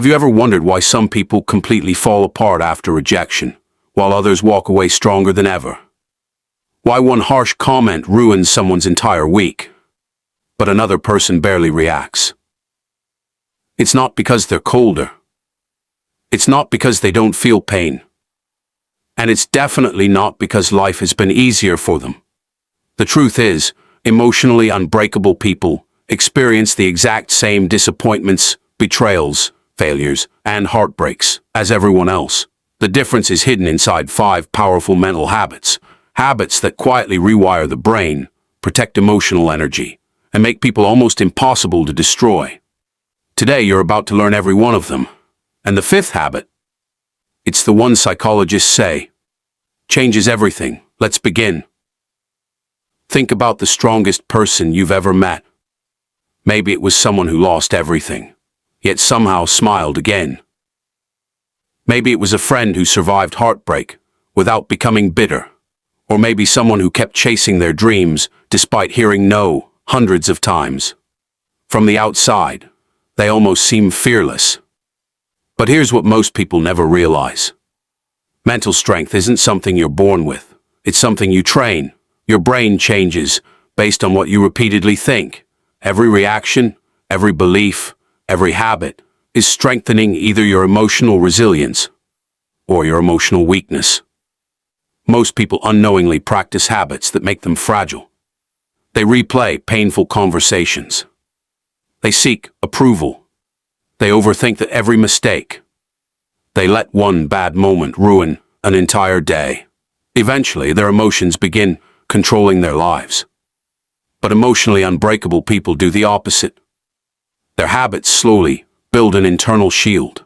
Have you ever wondered why some people completely fall apart after rejection, while others walk away stronger than ever? Why one harsh comment ruins someone's entire week, but another person barely reacts? It's not because they're colder. It's not because they don't feel pain. And it's definitely not because life has been easier for them. The truth is, emotionally unbreakable people experience the exact same disappointments, betrayals, failures, and heartbreaks as everyone else. The difference is hidden inside 5 powerful mental habits. Habits that quietly rewire the brain, protect emotional energy, and make people almost impossible to destroy. Today you're about to learn every one of them. And the 5th habit, it's the one psychologists say changes everything. Let's begin. Think about the strongest person you've ever met. Maybe it was someone who lost everything, yet somehow smiled again. Maybe it was a friend who survived heartbreak without becoming bitter. Or maybe someone who kept chasing their dreams despite hearing no hundreds of times. From the outside, they almost seem fearless. But here's what most people never realize. Mental strength isn't something you're born with. It's something you train. Your brain changes based on what you repeatedly think. Every reaction, every belief, every habit is strengthening either your emotional resilience or your emotional weakness. Most people unknowingly practice habits that make them fragile. They replay painful conversations. They seek approval. They overthink every mistake. They let one bad moment ruin an entire day. Eventually, their emotions begin controlling their lives. But emotionally unbreakable people do the opposite. Their habits slowly build an internal shield.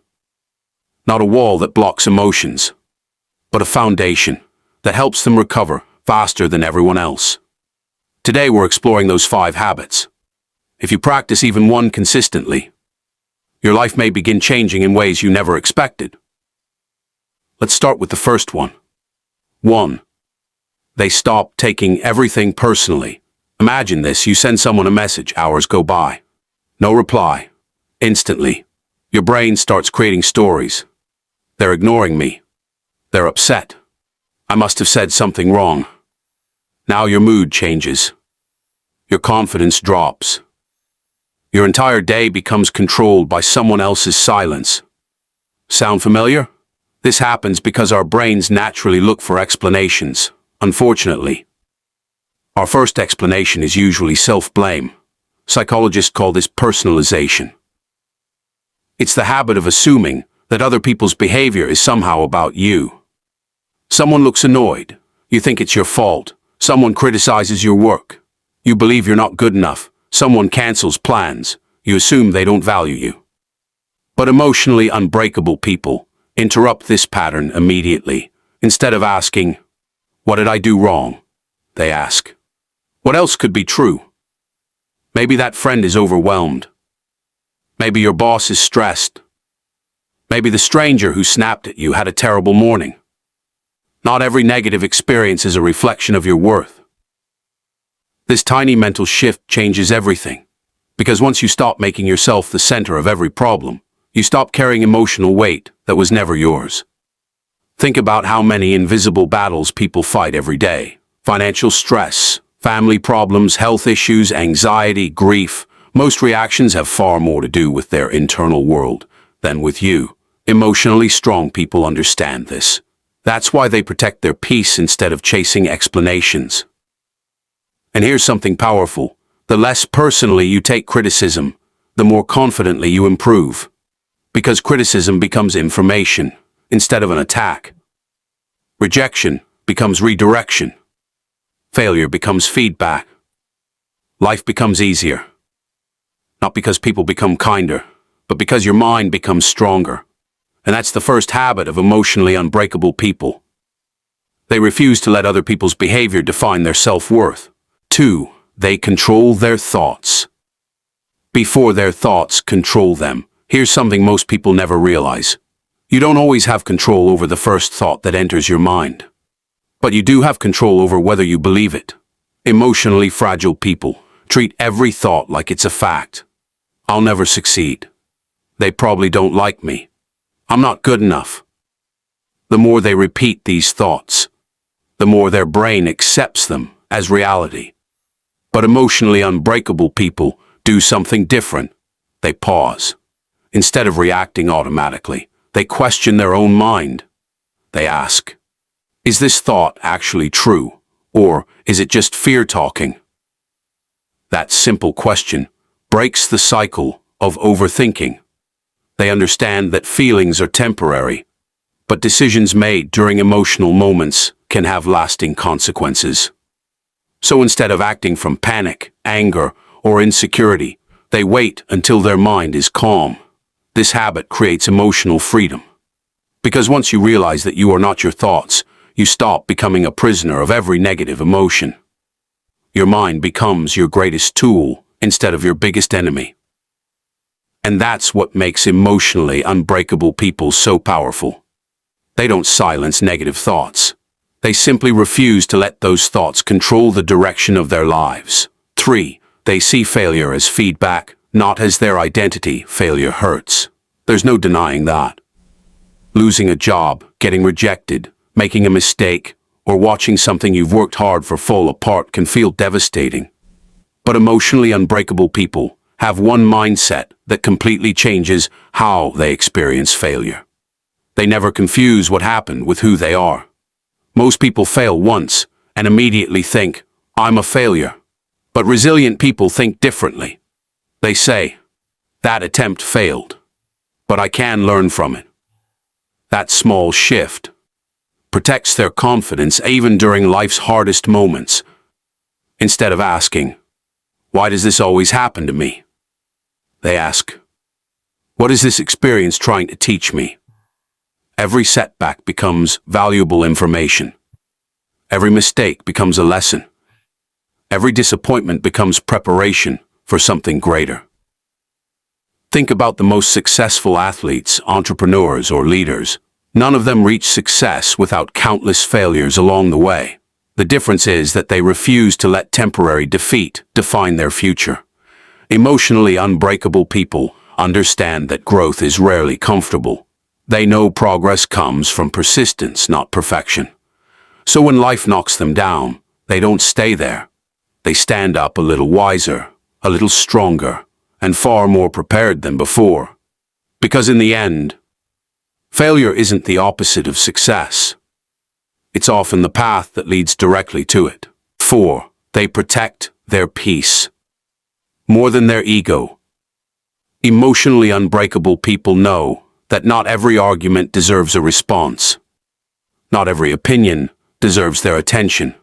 Not a wall that blocks emotions, but a foundation that helps them recover faster than everyone else. Today we're exploring those 5 habits. If you practice even one consistently, your life may begin changing in ways you never expected. Let's start with the first one. 1. They stop taking everything personally. Imagine this, you send someone a message, hours go by. No reply. Instantly, your brain starts creating stories. They're ignoring me. They're upset. I must have said something wrong. Now your mood changes. Your confidence drops. Your entire day becomes controlled by someone else's silence. Sound familiar? This happens because our brains naturally look for explanations, unfortunately. Our first explanation is usually self-blame. Psychologists call this personalization. It's the habit of assuming that other people's behavior is somehow about you. Someone looks annoyed. You think it's your fault. Someone criticizes your work. You believe you're not good enough. Someone cancels plans. You assume they don't value you. But emotionally unbreakable people interrupt this pattern immediately. Instead of asking, "What did I do wrong?" they ask, "What else could be true?" Maybe that friend is overwhelmed. Maybe your boss is stressed. Maybe the stranger who snapped at you had a terrible morning. Not every negative experience is a reflection of your worth. This tiny mental shift changes everything, because once you stop making yourself the center of every problem, you stop carrying emotional weight that was never yours. Think about how many invisible battles people fight every day. Financial stress, family problems, health issues, anxiety, grief. Most reactions have far more to do with their internal world than with you. Emotionally strong people understand this. That's why they protect their peace instead of chasing explanations. And here's something powerful. The less personally you take criticism, the more confidently you improve. Because criticism becomes information instead of an attack. Rejection becomes redirection. Failure becomes feedback. Life becomes easier. Not because people become kinder, but because your mind becomes stronger. And that's the first habit of emotionally unbreakable people. They refuse to let other people's behavior define their self-worth. 2. They control their thoughts before their thoughts control them. Here's something most people never realize. You don't always have control over the first thought that enters your mind. But you do have control over whether you believe it. Emotionally fragile people treat every thought like it's a fact. I'll never succeed. They probably don't like me. I'm not good enough. The more they repeat these thoughts, the more their brain accepts them as reality. But emotionally unbreakable people do something different. They pause. Instead of reacting automatically, they question their own mind. They ask, is this thought actually true, or is it just fear talking? That simple question breaks the cycle of overthinking. They understand that feelings are temporary, but decisions made during emotional moments can have lasting consequences. So instead of acting from panic, anger, or insecurity, they wait until their mind is calm. This habit creates emotional freedom. Because once you realize that you are not your thoughts, you stop becoming a prisoner of every negative emotion. Your mind becomes your greatest tool instead of your biggest enemy. And that's what makes emotionally unbreakable people so powerful. They don't silence negative thoughts. They simply refuse to let those thoughts control the direction of their lives. 3. They see failure as feedback, not as their identity. Failure hurts. There's no denying that. Losing a job, getting rejected, making a mistake, or watching something you've worked hard for fall apart can feel devastating. But emotionally unbreakable people have one mindset that completely changes how they experience failure. They never confuse what happened with who they are. Most people fail once and immediately think, I'm a failure. But resilient people think differently. They say, that attempt failed, but I can learn from it. That small shift protects their confidence even during life's hardest moments. Instead of asking, why does this always happen to me? They ask, what is this experience trying to teach me? Every setback becomes valuable information. Every mistake becomes a lesson. Every disappointment becomes preparation for something greater. Think about the most successful athletes, entrepreneurs, or leaders. None of them reach success without countless failures along the way. The difference is that they refuse to let temporary defeat define their future. Emotionally unbreakable people understand that growth is rarely comfortable. They know progress comes from persistence, not perfection. So when life knocks them down, they don't stay there. They stand up a little wiser, a little stronger, and far more prepared than before. Because in the end, failure isn't the opposite of success. It's often the path that leads directly to it. 4. They protect their peace more than their ego. Emotionally unbreakable people know that not every argument deserves a response. Not every opinion deserves their attention.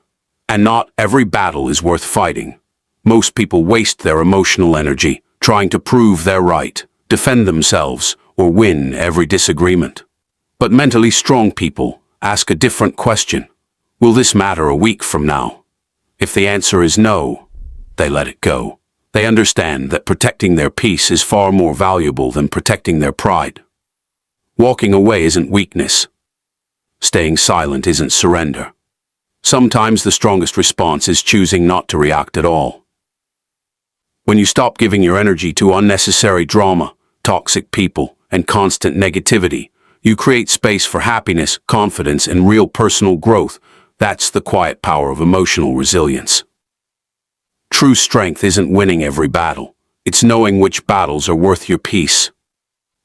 And not every battle is worth fighting. Most people waste their emotional energy trying to prove they're right, defend themselves, or win every disagreement. But mentally strong people ask a different question. Will this matter a week from now? If the answer is no, they let it go. They understand that protecting their peace is far more valuable than protecting their pride. Walking away isn't weakness. Staying silent isn't surrender. Sometimes the strongest response is choosing not to react at all. When you stop giving your energy to unnecessary drama, toxic people, and constant negativity, you create space for happiness, confidence, and real personal growth. That's the quiet power of emotional resilience. True strength isn't winning every battle. It's knowing which battles are worth your peace.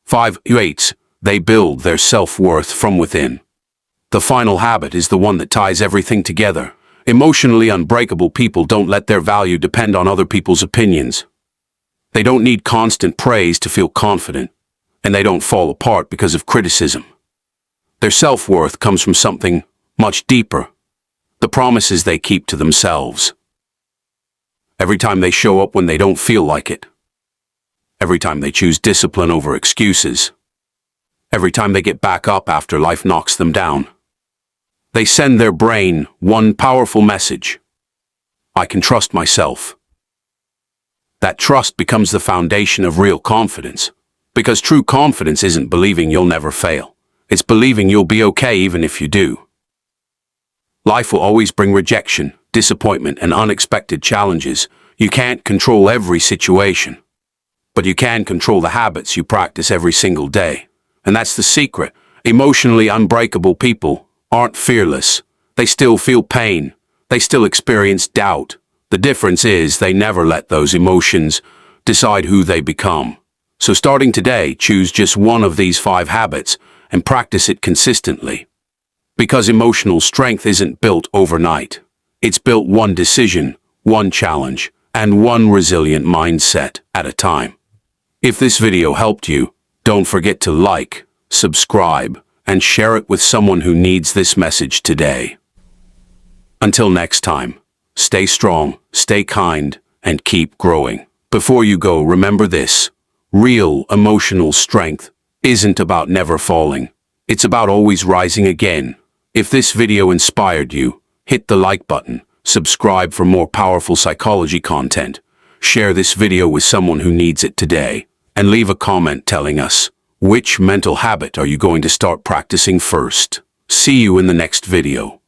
5. They build their self-worth from within. The final habit is the one that ties everything together. Emotionally unbreakable people don't let their value depend on other people's opinions. They don't need constant praise to feel confident, and they don't fall apart because of criticism. Their self-worth comes from something much deeper, the promises they keep to themselves. Every time they show up when they don't feel like it. Every time they choose discipline over excuses. Every time they get back up after life knocks them down. They send their brain one powerful message. I can trust myself. That trust becomes the foundation of real confidence, because true confidence isn't believing you'll never fail. It's believing you'll be okay even if you do. Life will always bring rejection, disappointment, and unexpected challenges. You can't control every situation. But you can control the habits you practice every single day. And that's the secret. Emotionally unbreakable people aren't fearless. They still feel pain. They still experience doubt. The difference is they never let those emotions decide who they become. So starting today, choose just one of these 5 habits and practice it consistently. Because emotional strength isn't built overnight. It's built one decision, one challenge, and one resilient mindset at a time. If this video helped you, don't forget to like, subscribe, and share it with someone who needs this message today. Until next time, stay strong, stay kind, and keep growing. Before you go, remember this. Real emotional strength isn't about never falling. It's about always rising again. If this video inspired you, hit the like button, subscribe for more powerful psychology content, share this video with someone who needs it today, and leave a comment telling us, which mental habit are you going to start practicing first? See you in the next video.